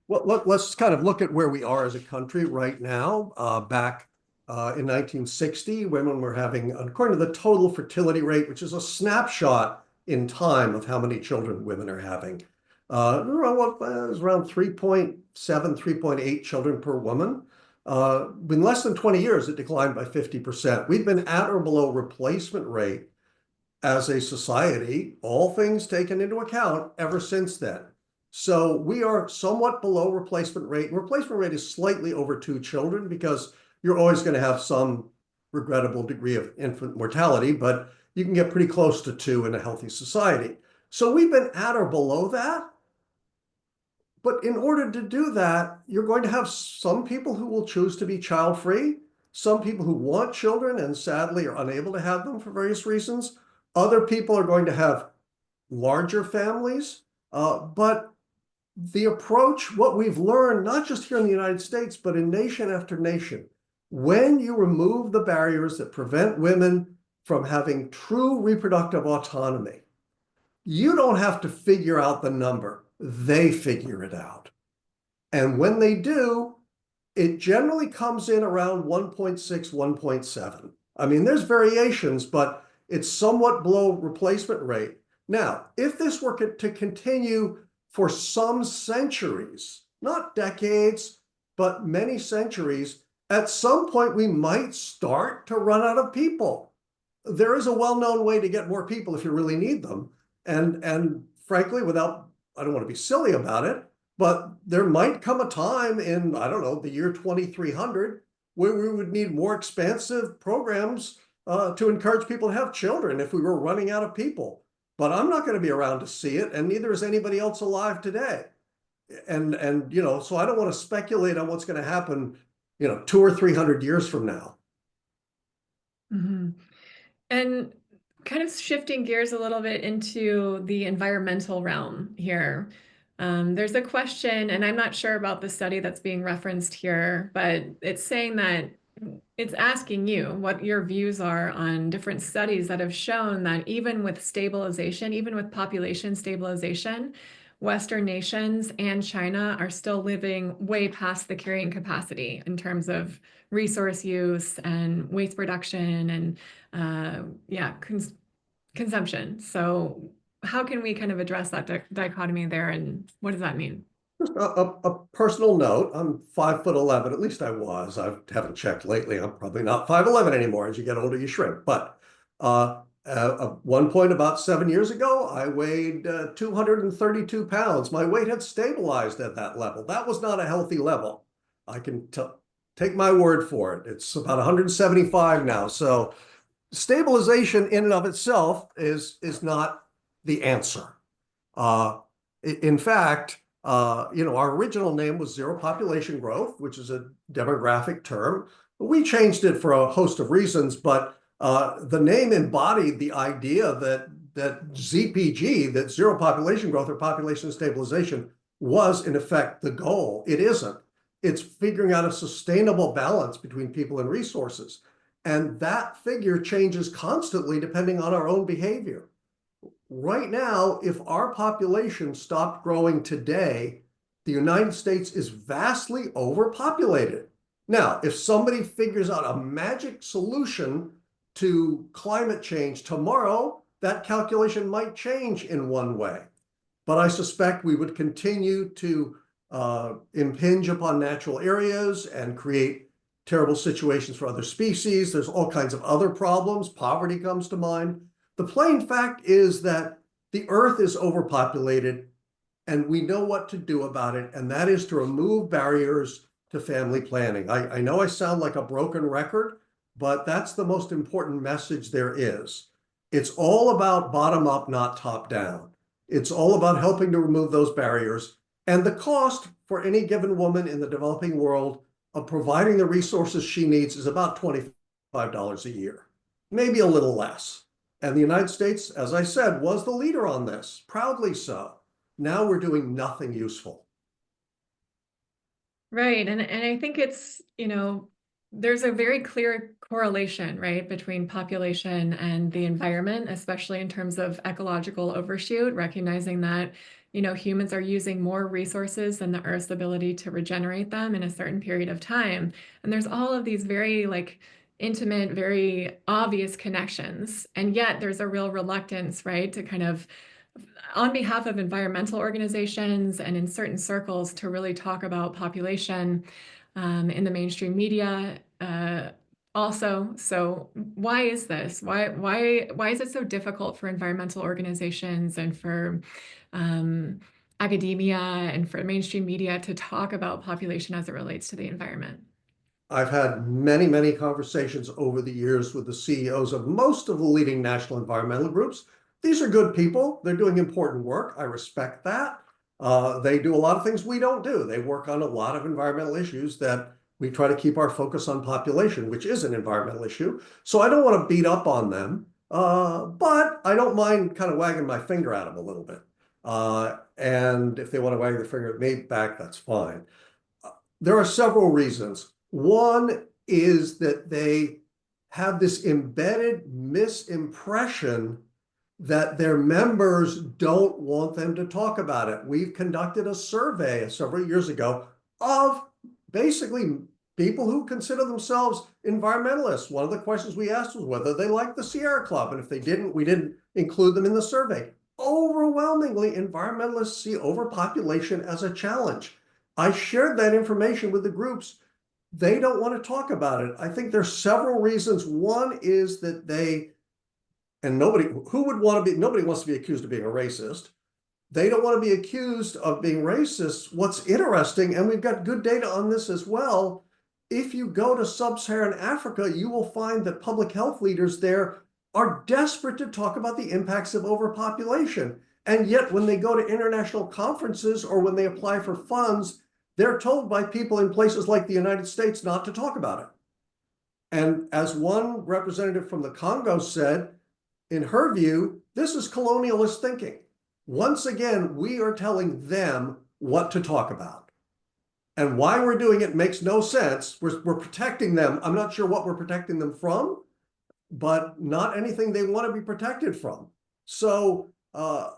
Speaker 2: Well, let's kind of look at where we are as a country right now. Back in 1960, women were having, according to the total fertility rate, which is a snapshot in time of how many children women are having, it was around 3.7, 3.8 children per woman. In less than 20 years, it declined by 50%. We've been at or below replacement rate as a society, all things taken into account, ever since then. So we are somewhat below replacement rate. Replacement rate is slightly over 2 children because you're always going to have some regrettable degree of infant mortality, but you can get pretty close to 2 in a healthy society. So we've been at or below that. But in order to do that, you're going to have some people who will choose to be child-free, some people who want children and sadly are unable to have them for various reasons. Other people are going to have larger families, but the approach, what we've learned, not just here in the United States, but in nation after nation, when you remove the barriers that prevent women from having true reproductive autonomy, you don't have to figure out the number. They figure it out. And when they do, it generally comes in around 1.6, 1.7. There's variations, but it's somewhat below replacement rate. Now, if this were to continue for some centuries, not decades, but many centuries, at some point we might start to run out of people. There is a well-known way to get more people if you really need them. And frankly, I don't want to be silly about it, But there might come a time in, I don't know, the year 2300 where we would need more expansive programs to encourage people to have children if we were running out of people. But I'm not going to be around to see it, and neither is anybody else alive today. And so I don't want to speculate on what's going to happen, 200 or 300 years from now.
Speaker 3: Mhm. And kind of shifting gears a little bit into the environmental realm here. There's a question, and I'm not sure about the study that's being referenced here, but it's saying that it's asking you what your views are on different studies that have shown that even with stabilization, even with population stabilization, Western nations and China are still living way past the carrying capacity in terms of resource use and waste reduction and yeah, consumption. So how can we kind of address that dichotomy there, and what does that mean?
Speaker 2: Just a personal note, I'm 5'11", at least I was. I haven't checked lately. I'm probably not 5'11" anymore. As you get older, you shrink. But at one point about 7 years ago, I weighed 232 pounds. My weight had stabilized at that level. That was not a healthy level. I can take my word for it. It's about 175 now. So stabilization in and of itself is not the answer. In fact, our original name was zero population growth, which is a demographic term. We changed it for a host of reasons, but the name embodied the idea that ZPG, that zero population growth or population stabilization, was in effect the goal. It isn't. It's figuring out a sustainable balance between people and resources. And that figure changes constantly depending on our own behavior. Right now, if our population stopped growing today, the United States is vastly overpopulated. Now, if somebody figures out a magic solution to climate change tomorrow, that calculation might change in one way. But I suspect we would continue to impinge upon natural areas and create terrible situations for other species. There's all kinds of other problems. Poverty comes to mind. The plain fact is that the Earth is overpopulated, and we know what to do about it, and that is to remove barriers to family planning. I know I sound like a broken record, but that's the most important message there is. It's all about bottom up, not top down. It's all about helping to remove those barriers. And the cost for any given woman in the developing world of providing the resources she needs is about $25 a year, maybe a little less. And the United States, as I said, was the leader on this, proudly so. Now we're doing nothing useful.
Speaker 3: Right. And I think it's, there's a very clear correlation, right, between population and the environment, especially in terms of ecological overshoot, recognizing that, humans are using more resources than the Earth's ability to regenerate them in a certain period of time. And there's all of these very intimate, very obvious connections. And yet there's a real reluctance, right, to kind of on behalf of environmental organizations and in certain circles to really talk about population in the mainstream media also. So why is this? Why is it so difficult for environmental organizations and for academia and for mainstream media to talk about population as it relates to the environment?
Speaker 2: I've had many, many conversations over the years with the CEOs of most of the leading national environmental groups. These are good people. They're doing important work. I respect that. They do a lot of things we don't do. They work on a lot of environmental issues that we try to keep our focus on population, which is an environmental issue. So I don't want to beat up on them, but I don't mind kind of wagging my finger at them a little bit. And if they want to wag their finger at me back, that's fine. There are several reasons. One is that they have this embedded misimpression that their members don't want them to talk about it. We've conducted a survey several years ago of basically people who consider themselves environmentalists. One of the questions we asked was whether they liked the Sierra Club, and if they didn't, we didn't include them in the survey. Overwhelmingly, environmentalists see overpopulation as a challenge. I shared that information with the groups. They don't want to talk about it. I think there's several reasons. One is that nobody wants to be accused of being a racist, they don't want to be accused of being racist. What's interesting, and we've got good data on this as well, if you go to sub-Saharan Africa, you will find that public health leaders there are desperate to talk about the impacts of overpopulation. And yet when they go to international conferences or when they apply for funds, they're told by people in places like the United States not to talk about it. And as one representative from the Congo said, in her view, this is colonialist thinking. Once again, we are telling them what to talk about. And why we're doing it makes no sense. We're protecting them. I'm not sure what we're protecting them from, but not anything they want to be protected from. So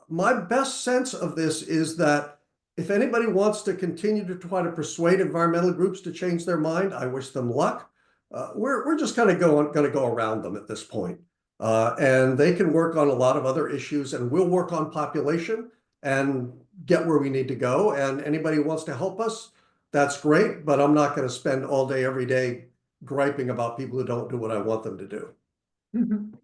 Speaker 2: my best sense of this is that if anybody wants to continue to try to persuade environmental groups to change their mind, I wish them luck. We're just kind of going to go around them at this point. And they can work on a lot of other issues, and we'll work on population and get where we need to go. And anybody who wants to help us, that's great, but I'm not going to spend all day, every day griping about people who don't do what I want them to do.
Speaker 3: Mhm.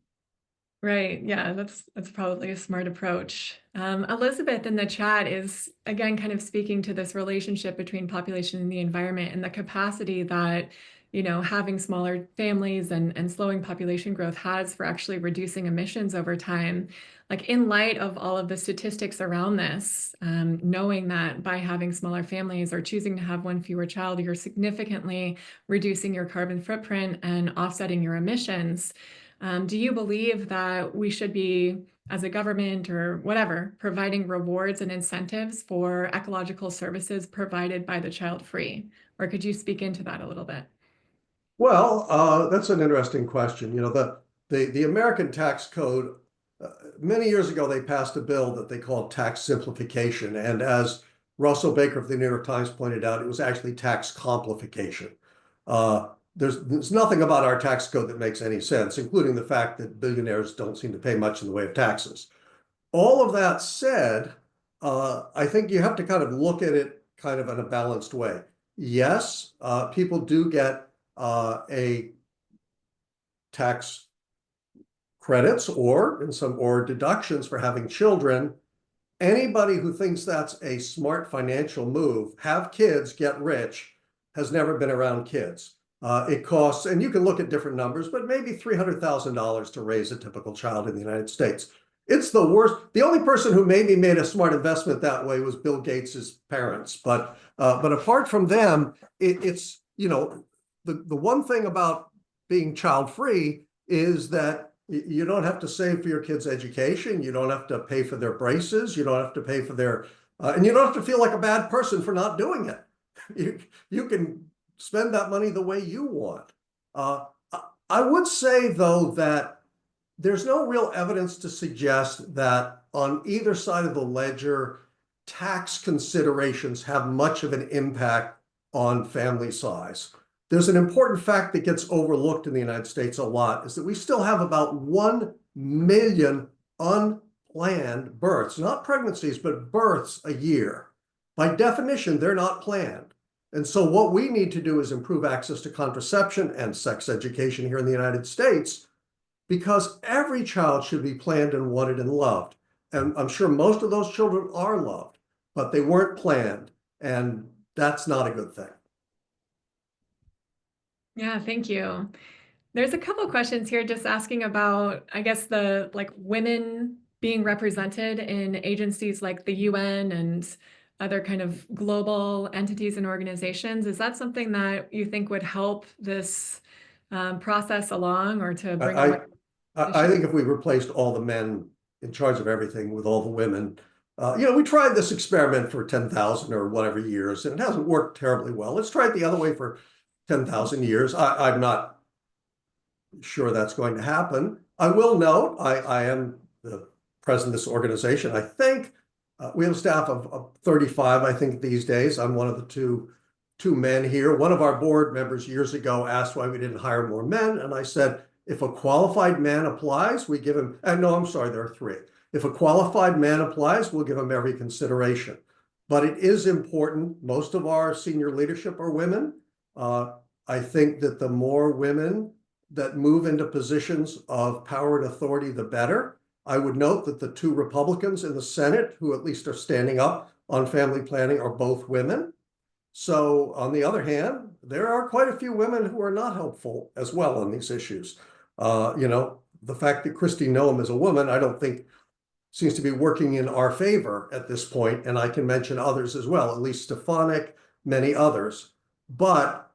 Speaker 3: Right. Yeah, that's probably a smart approach. Elizabeth in the chat is again kind of speaking to this relationship between population and the environment and the capacity that, having smaller families and slowing population growth has for actually reducing emissions over time. Like in light of all of the statistics around this, knowing that by having smaller families or choosing to have one fewer child, you're significantly reducing your carbon footprint and offsetting your emissions. Do you believe that we should be, as a government or whatever, providing rewards and incentives for ecological services provided by the child free? Or could you speak into that a little bit?
Speaker 2: Well, that's an interesting question. The American tax code, many years ago, they passed a bill that they called tax simplification. And as Russell Baker of the New York Times pointed out, it was actually tax complification. There's nothing about our tax code that makes any sense, including the fact that billionaires don't seem to pay much in the way of taxes. All of that said, I think you have to kind of look at it kind of in a balanced way. Yes, people do get a tax credits or deductions for having children. Anybody who thinks that's a smart financial move, have kids, get rich, has never been around kids. It costs, and you can look at different numbers, but maybe $300,000 to raise a typical child in the United States. It's the worst. The only person who maybe made a smart investment that way was Bill Gates's parents. But apart from them, it's the one thing about being child free is that you don't have to save for your kids' education. You don't have to pay for their braces. You don't have to pay for their, and you don't have to feel like a bad person for not doing it. You can spend that money the way you want. I would say, though, that there's no real evidence to suggest that on either side of the ledger, tax considerations have much of an impact on family size. There's an important fact that gets overlooked in the United States a lot, is that we still have about 1 million unplanned births, not pregnancies, but births a year. By definition, they're not planned. And so what we need to do is improve access to contraception and sex education here in the United States, because every child should be planned and wanted and loved. And I'm sure most of those children are loved, but they weren't planned. And that's not a good thing.
Speaker 3: Yeah, thank you. There's a couple of questions here just asking about, I guess, the women being represented in agencies like the UN and other kind of global entities and organizations. Is that something that you think would help this process along or to bring
Speaker 2: I think if we replaced all the men in charge of everything with all the women, we tried this experiment for 10,000 or whatever years, and it hasn't worked terribly well. Let's try it the other way for 10,000 years. I'm not sure that's going to happen. I will note, I am the president of this organization. I think we have a staff of 35, I think, these days. I'm one of the two men here. One of our board members years ago asked why we didn't hire more men. And I said, if a qualified man applies, we give him, no, I'm sorry, there are 3. If a qualified man applies, we'll give him every consideration. But it is important. Most of our senior leadership are women. I think that the more women that move into positions of power and authority, the better. I would note that the two Republicans in the Senate who at least are standing up on family planning are both women. So on the other hand, there are quite a few women who are not helpful as well on these issues. The fact that Kristi Noem is a woman, I don't think seems to be working in our favor at this point, and I can mention others as well, at least Stefanik, many others. But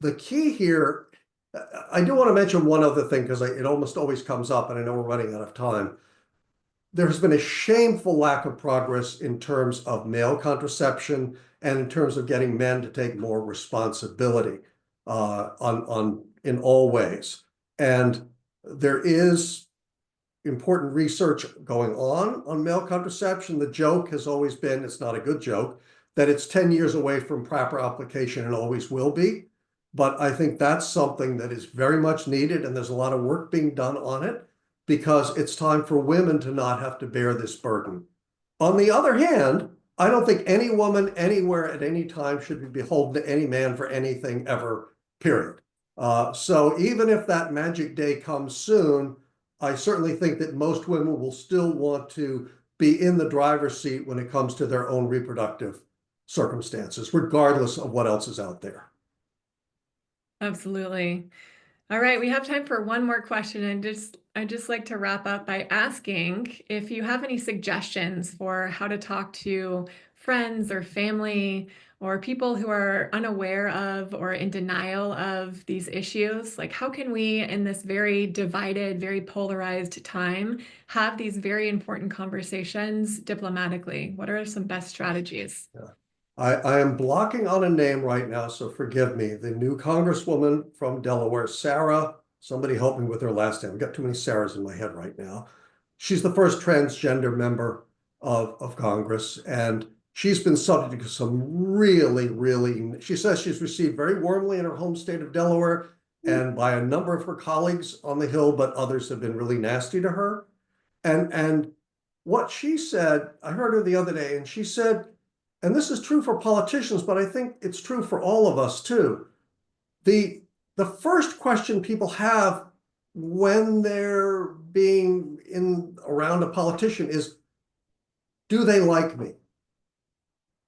Speaker 2: the key here, I do want to mention one other thing because it almost always comes up, and I know we're running out of time. There's been a shameful lack of progress in terms of male contraception and in terms of getting men to take more responsibility in all ways. And there is important research going on male contraception. The joke has always been, it's not a good joke, that it's 10 years away from proper application and always will be. But I think that's something that is very much needed, and there's a lot of work being done on it because it's time for women to not have to bear this burden. On the other hand, I don't think any woman anywhere at any time should be beholden to any man for anything ever, period. So even if that magic day comes soon, I certainly think that most women will still want to be in the driver's seat when it comes to their own reproductive circumstances, regardless of what else is out there.
Speaker 3: Absolutely. All right, we have time for one more question, and I'd just like to wrap up by asking if you have any suggestions for how to talk to friends or family or people who are unaware of or in denial of these issues. Like, how can we, in this very divided, very polarized time, have these very important conversations diplomatically? What are some best strategies?
Speaker 2: Yeah. I am blocking on a name right now, so forgive me. The new Congresswoman from Delaware, Sarah, somebody help me with her last name. I've got too many Sarahs in my head right now. She's the first transgender member of Congress, and she's been subject to some really, she says she's received very warmly in her home state of Delaware and by a number of her colleagues on the Hill, but others have been really nasty to her. And what she said, I heard her the other day, and she said, and this is true for politicians, but I think it's true for all of us too. The first question people have when they're being around a politician is, do they like me?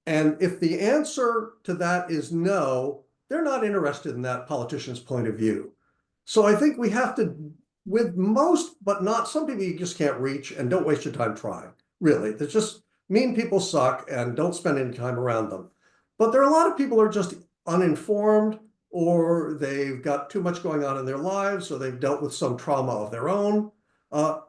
Speaker 2: And if the answer to that is no, they're not interested in that politician's point of view. So I think we have to, with most, but not some people you just can't reach, and don't waste your time trying. Really, there's just mean people suck and don't spend any time around them. But there are a lot of people who are just uninformed, or they've got too much going on in their lives, or they've dealt with some trauma of their own. The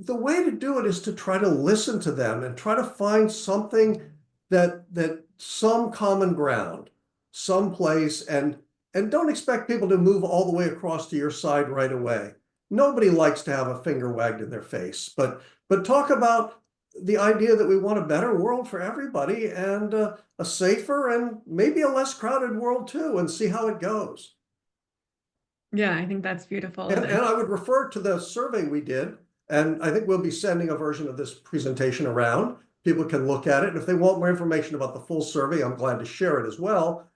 Speaker 2: way to do it is to try to listen to them and try to find something that some common ground, some place, and don't expect people to move all the way across to your side right away. Nobody likes to have a finger wagged in their face, but talk about the idea that we want a better world for everybody and a safer and maybe a less crowded world too, and see how it goes.
Speaker 3: Yeah, I think that's beautiful.
Speaker 2: And I would refer to the survey we did, and I think we'll be sending a version of this presentation around. People can look at it. And if they want more information about the full survey, I'm glad to share it as well.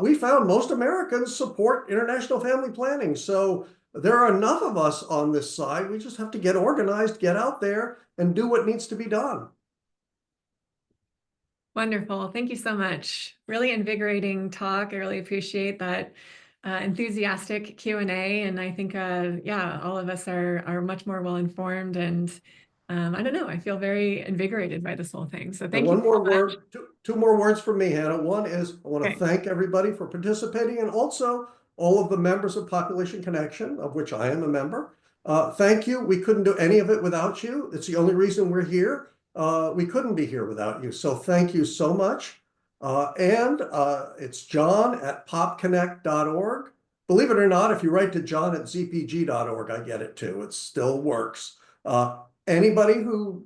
Speaker 2: We found most Americans support international family planning. So there are enough of us on this side. We just have to get organized, get out there, and do what needs to be done.
Speaker 3: Wonderful. Thank you so much. Really invigorating talk. I really appreciate that enthusiastic Q&A. And I think, yeah, all of us are much more well-informed. And I don't know, I feel very invigorated by this whole thing. So thank you.
Speaker 2: One more word, two more words from me, Hannah. One is I want to thank everybody for participating, and also all of the members of Population Connection, of which I am a member. Thank you. We couldn't do any of it without you. It's the only reason we're here. We couldn't be here without you. So thank you so much. It's john@popconnect.org. Believe it or not, if you write to john@zpg.org, I get it too. It still works. Anybody who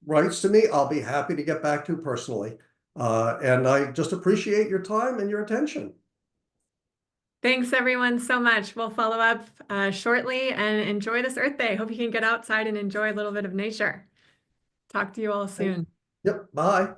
Speaker 2: writes to me, I'll be happy to get back to personally. And I just appreciate your time and your attention.
Speaker 3: Thanks everyone so much. We'll follow up shortly, and enjoy this Earth Day. Hope you can get outside and enjoy a little bit of nature. Talk to you all soon.
Speaker 2: Yep, bye.